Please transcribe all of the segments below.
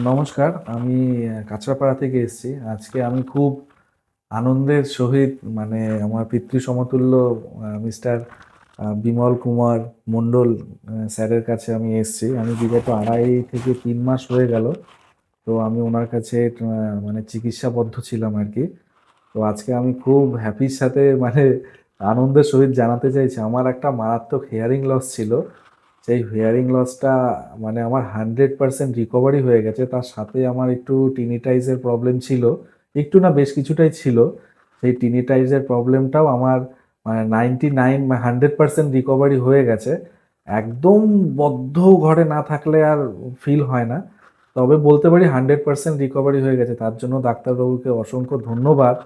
নমস্কার। আমি কাঁচরাপাড়া থেকে এসেছি। আজকে আমি খুব আনন্দের সহিত মানে আমার পিতৃ সমতুল্য মিস্টার বিমল কুমার মণ্ডল স্যারের কাছে আমি এসেছি। আমি বিগত ২.৫ থেকে ৩ মাস হয়ে গেল। তো আমি উনার কাছে মানে চিকিৎসাবদ্ধ ছিলাম আরকি। তো আজকে আমি খুব হ্যাপির সাথে মানে আনন্দের সহিত জানাতে চাইছি, আমার একটা মারাত্মক হিয়ারিং লস ছিল। সেই হিয়ারিং লসটা মানে আমার 100% রিকভারি হয়ে গেছে। তার সাথে আমার একটু টিনিটাইজের প্রবলেম ছিল। একটু না, বেশ কিছুটাই ছিল। সেই টিনিটাইজের প্রবলেমটাও আমার মানে 99 বা 100% রিকভারি হয়ে গেছে। একদম বদ্ধ ঘরে না থাকলে আর ফিল হয় না। তবে বলতে পারি 100% রিকভারি হয়ে গেছে। তার জন্য ডাক্তারবাবুকে অসংখ্য ধন্যবাদ।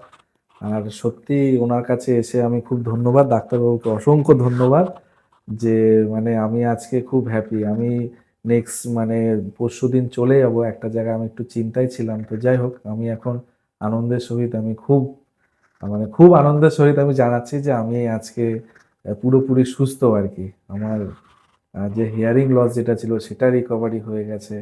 আর সত্যি উনার কাছে এসে আমি খুব ধন্যবাদ, ডাক্তারবাবুকে অসংখ্য ধন্যবাদ যে মানে আমি আজকে খুব হ্যাপি। আমি নেক্সট মানে পরশুদিন চলে যাবো একটা জায়গায়, আমি একটু চিন্তায় ছিলাম। তো যাই হোক, আমি এখন আনন্দের সহিত আমি খুব মানে খুব আনন্দের সহিত আমি জানাচ্ছি যে আমি আজকে পুরোপুরি সুস্থ আরকি। আমার যে হিয়ারিং লস যেটা ছিল সেটা রিকভারি হয়ে গেছে।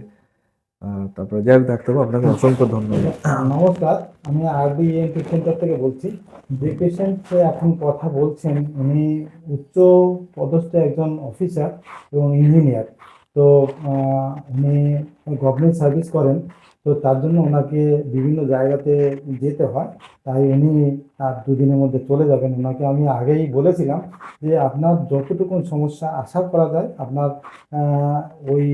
তারপরে যাই হোক, ডাক্তারবাবু আপনাকে অসংখ্য ধন্যবাদ। নমস্কার, আমি আরবি ইএনটি সেন্টার থেকে বলছি। যে পেশেন্ট এখন কথা বলছেন উনি উচ্চ পদস্থ একজন অফিসার এবং ইঞ্জিনিয়ার। তো উনি গভর্নমেন্ট সার্ভিস করেন। তো তার জন্য ওনাকে বিভিন্ন জায়গাতে যেতে হয়। তাই উনি আর দুদিনের মধ্যে চলে যাবেন। ওনাকে আমি আগেই বলেছিলাম যে আপনার যতটুকু সমস্যা আশা করা যায় আপনার ওই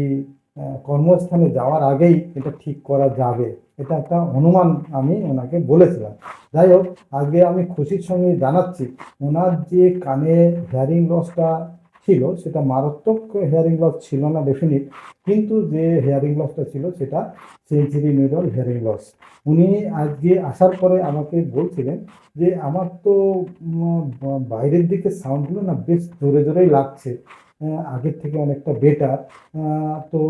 কর্মস্থানে যাওয়ার আগেই এটা ঠিক করা যাবে, এটা একটা অনুমান আমি ওনাকে বলেছিলাম। যাই হোক, আজকে আমি খুশির সঙ্গে জানাচ্ছি ওনার যে কানে হিয়ারিং লসটা ছিল সেটা মারাত্মক হিয়ারিং লস ছিল না ডেফিনিট, কিন্তু যে হিয়ারিং লসটা ছিল সেটা সেন্সরি নিউরাল হিয়ারিং লস। উনি আজকে আসার পরে আমাকে বলছিলেন যে আমার তো বাইরের দিকে সাউন্ডগুলো না বেশ জোরে জোরেই লাগছে, আগের থেকে অনেকটা বেটার। তো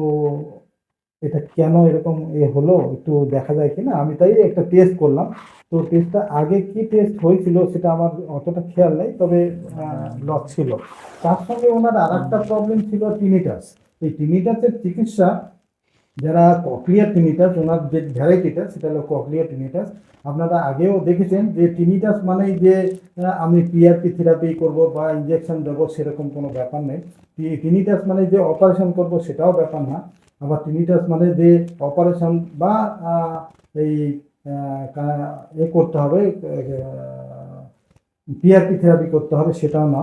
এটা কেন এরকম হলো একটু দেখা যায় কিনা, আমি তাই একটা টেস্ট করলাম। তো টেস্টটা আগে কি টেস্ট হয়েছিল সেটা আমার অতটা খেয়াল নেই, তবে লস ছিল। তার সঙ্গে ওনার আর একটা প্রবলেম ছিল টিনিটাস। এই টিনিটাসের চিকিৎসা, যারা ককলিয়ার টিনিটাস, ওনার যে ভ্যারাইটিটা সেটা হলো ককলিয়ার টিনিটাস। আপনারা আগেও দেখেছেন যে টিনিটাস মানেই যে আমি পিআরপি থেরাপি করব বা ইঞ্জেকশন দেবো সেরকম কোনো ব্যাপার নেই। টিনিটাস মানে যে অপারেশন করব সেটাও ব্যাপার না। আবার টিনিটাস মানে যে অপারেশন বা এই করতে হবে, পিআরপি থেরাপি করতে হবে সেটাও না।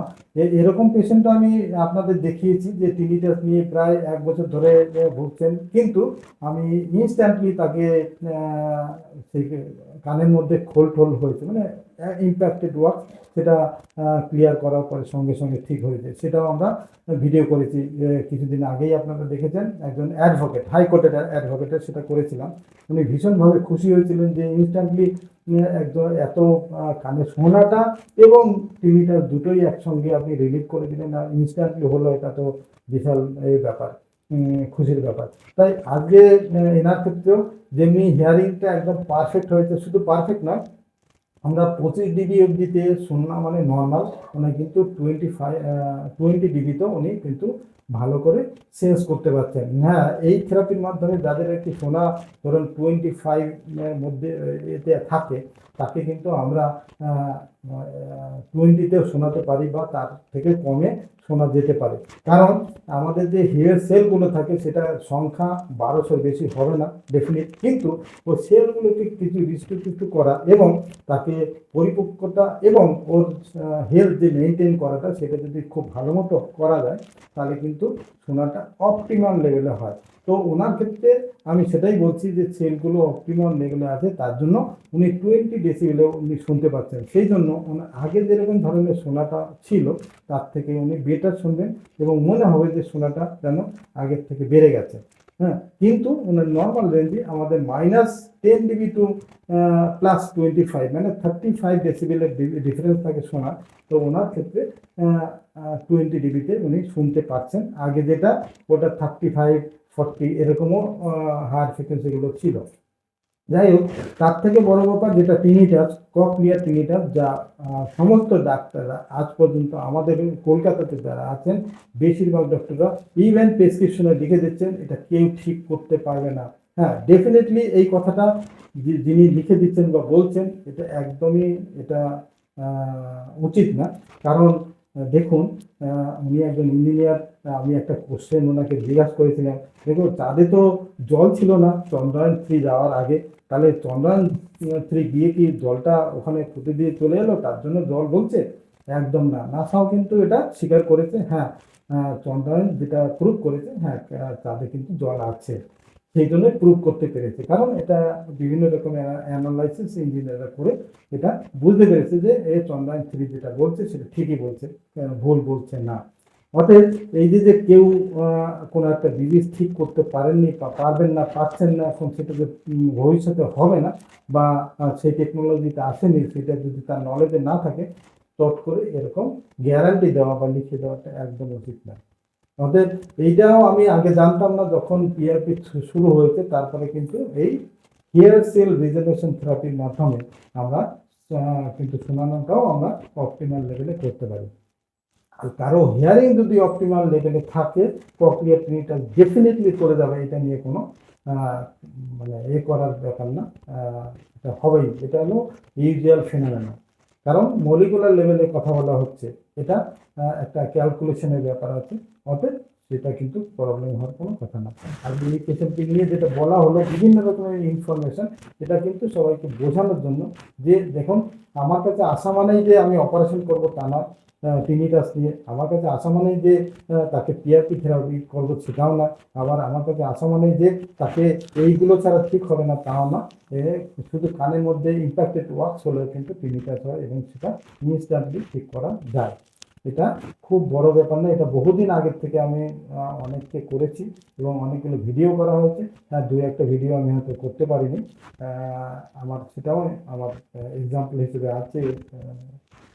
এরকম পেশেন্টও আমি আপনাদের দেখিয়েছি যে টিনিটাস নিয়ে প্রায় 1 বছর ধরে ভুগছেন, কিন্তু আমি ইনস্ট্যান্টলি তাকে সেই কানের মধ্যে খোল টোল হয়েছে মানে ইম্প্যাক্টেড ওয়ার্ক, সেটা ক্লিয়ার করার পরে সঙ্গে সঙ্গে ঠিক হয়েছে। সেটাও আমরা ভিডিও করেছি কিছুদিন আগেই, আপনারা দেখেছেন। একজন অ্যাডভোকেট, হাইকোর্টের অ্যাডভোকেটের সেটা করেছিলাম। উনি ভীষণভাবে খুশি হয়েছিলেন যে ইনস্ট্যান্টলি একদম এত কানে শোনাটা এবং টিভিটা দুটোই একসঙ্গে আপনি রিলিভ করে দিলেন আর ইনস্ট্যান্টলি হলো, এটা তো বিশাল এই ব্যাপার, খুশির ব্যাপার। তাই আজকে এনার ক্ষেত্রেও যেমনি হিয়ারিংটা একদম পারফেক্ট হয়েছে, শুধু পারফেক্ট নয়, আমরা 25 ডিবি অবধিতে শুনলাম মানে নর্মাল, মানে কিন্তু 20 ডিবিতেও উনি কিন্তু ভালো করে সেন্স করতে পারছেন। হ্যাঁ, এই থেরাপির মাধ্যমে যাদের একটি শোনা ধরুন 25 মধ্যে এতে থাকে, তাকে কিন্তু আমরা 20তেও শোনাতে পারি বা তার থেকে কমে শোনা যেতে পারে। কারণ আমাদের যে হেয়ার সেলগুলো থাকে সেটা সংখ্যা 1200-র বেশি হবে না ডেফিনিট, কিন্তু ওই সেলগুলোকে কিছু রিস্ট্রিক্ট করা এবং তাকে পরিপক্কতা এবং ওর হেলথ যে মেনটেন করাটা সেটা যদি খুব ভালো মতো করা যায় তাহলে কিন্তু শোনাটা অপটিমাম লেভেলে হয়। তো ওনার ক্ষেত্রে আমি সেটাই বলছি যে সেলগুলো অপটিমাম লেভেলে আছে, তার জন্য উনি 20 ডেসিবেলে উনি শুনতে পাচ্ছেন। সেই জন্য ওনার আগে যেরকম ধরনের শোনাটা ছিল তার থেকে উনি বেটার শুনবেন এবং মনে হবে যে শোনাটা যেন আগের থেকে বেড়ে গেছে। হ্যাঁ, কিন্তু ওনার নর্মাল রেঞ্জে আমাদের -10 ডিবি টু +25 মানে 35 ডেসিবেলের ডিফারেন্স থাকে শোনা। তো ওনার ক্ষেত্রে 20 ডিবিতে উনি শুনতে পাচ্ছেন। আগে যেটা ওটা 35-40 এরকমও হায়ার ফ্রিকোয়েন্সিগুলো ছিল। যাই হোক, তার থেকে বড় ব্যাপার যেটা টিনিটাস, ককলিয়ার টিনিটাস, যা সমস্ত ডাক্তাররা আজ পর্যন্ত আমাদের কলকাতাতে যারা আছেন বেশিরভাগ ডক্টররা ইভেন প্রেসক্রিপশনে লিখে দিচ্ছেন এটা কেউ ঠিক করতে পারবে না। হ্যাঁ, ডেফিনেটলি এই কথাটা যিনি লিখে দিচ্ছেন বা বলছেন এটা একদমই এটা উচিত না। কারণ দেখুন, উনি একজন ইঞ্জিনিয়ার। আমি একটা কোশ্চেন ওনাকে জিজ্ঞাসা করেছিলাম, দেখুন চাঁদে তো জল ছিল না চন্দ্রায়ন 3 যাওয়ার আগে, তাহলে চন্দ্রায়ন 3 গিয়ে কি জলটা ওখানে ফুটে দিয়ে চলে এলো তার জন্য জল বলছে? একদম না। নাসাও কিন্তু এটা স্বীকার করেছে, হ্যাঁ, চন্দ্রায়ন যেটা প্রুভ করেছে, হ্যাঁ, চাঁদে কিন্তু জল আছে। সেই জন্যই প্রুভ করতে পেরেছে, কারণ এটা বিভিন্ন রকমের অ্যানালাইসিস ইঞ্জিনিয়াররা করে এটা বুঝতে পেরেছে যে এই চন্দ্রায়ন 3 যেটা বলছে সেটা ঠিকই বলছে, ভুল বলছে না। অতএব এই যে কেউ কোনো একটা ডিজিজ ঠিক করতে পারেননি বা পারবেন না, পারছেন না, এখন সেটা যে ভবিষ্যতে হবে না বা সেই টেকনোলজিটা আসেনি, সেটা যদি তার নলেজে না থাকে, চট করে এরকম গ্যারান্টি দেওয়া বা লিখে দেওয়াটা একদম উচিত না। অতএব এইটাও আমি আগে জানতাম না, যখন পিআরপি শুরু হয়েছে তারপরে কিন্তু এই হেয়ার সেল রিজেনারেশন থেরাপির মাধ্যমে আমরা কিন্তু শোনানোটাও আমরা অপটিমাল লেভেলে করতে পারি। আর কারো হিয়ারিং যদি অপটিমাল লেভেলে থাকে, ককলিয়ার ট্রিনিটাস ডেফিনেটলি করে যাবে, এটা নিয়ে কোনো আহ, মানে করার ব্যাপার না। এটা হবেই, এটা হলো ইউজুয়াল ফিনোমেনা। কারণ মলিকুলার লেভেলে কথা বলা হচ্ছে, এটা একটা ক্যালকুলেশনের ব্যাপার আছে। অতএব সেটা কিন্তু প্রবলেম হওয়ার কোনো কথা না। আর এই পেশেন্টকে নিয়ে যেটা বলা হলো বিভিন্ন রকমের ইনফরমেশন, এটা কিন্তু সবাইকে বোঝানোর জন্য যে দেখুন, আমার কাছে আসা মানেই যে আমি অপারেশন করবো তা না। টিনিটাস নিয়ে আমার কাছে আসা মানেই যে তাকে পিআরপি থেরাপি করবো সেটাও না। আবার আমার কাছে আসা মানেই যে তাকে এইগুলো ছাড়া ঠিক হবে না তাও না। শুধু কানের মধ্যে ইম্প্যাক্টেড ওয়ার্কস হলেও কিন্তু টিনিটাস হয় এবং সেটা ইনস্ট্যান্টলি ঠিক করা যায়। এটা খুব বড় ব্যাপার না, এটা বহুদিন আগের থেকে আমি অনেককে করেছি এবং অনেকগুলো ভিডিও করা হয়েছে। হ্যাঁ, দুই একটা ভিডিও আমি হয়তো করতে পারিনি, আমার সেটাও আমার এক্সাম্পল হিসেবে আছে।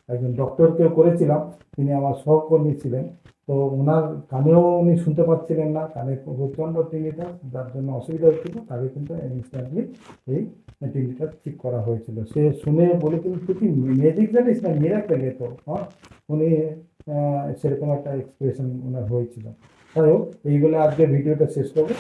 একজন ডক্টরকেও করেছিলাম, তিনি আমার সহকর্মী ছিলেন। তো ওনার কানেও উনি শুনতে পাচ্ছিলেন না, কানে প্রচণ্ড টিনিটাস, যার জন্য অসুবিধা হচ্ছিল, তাকে কিন্তু ইনস্ট্যান্টলি এই টিনিটাস ঠিক করা হয়েছিল। সে শুনে বলেছিল, তুই কি ম্যাজিক জানিস না মিরাকেল এ তো, হ্যাঁ। উনি সেরকম একটা এক্সপ্রেশন ওনার হয়েছিল। যাই হোক, এই বলে আজকে ভিডিওটা শেষ করবো।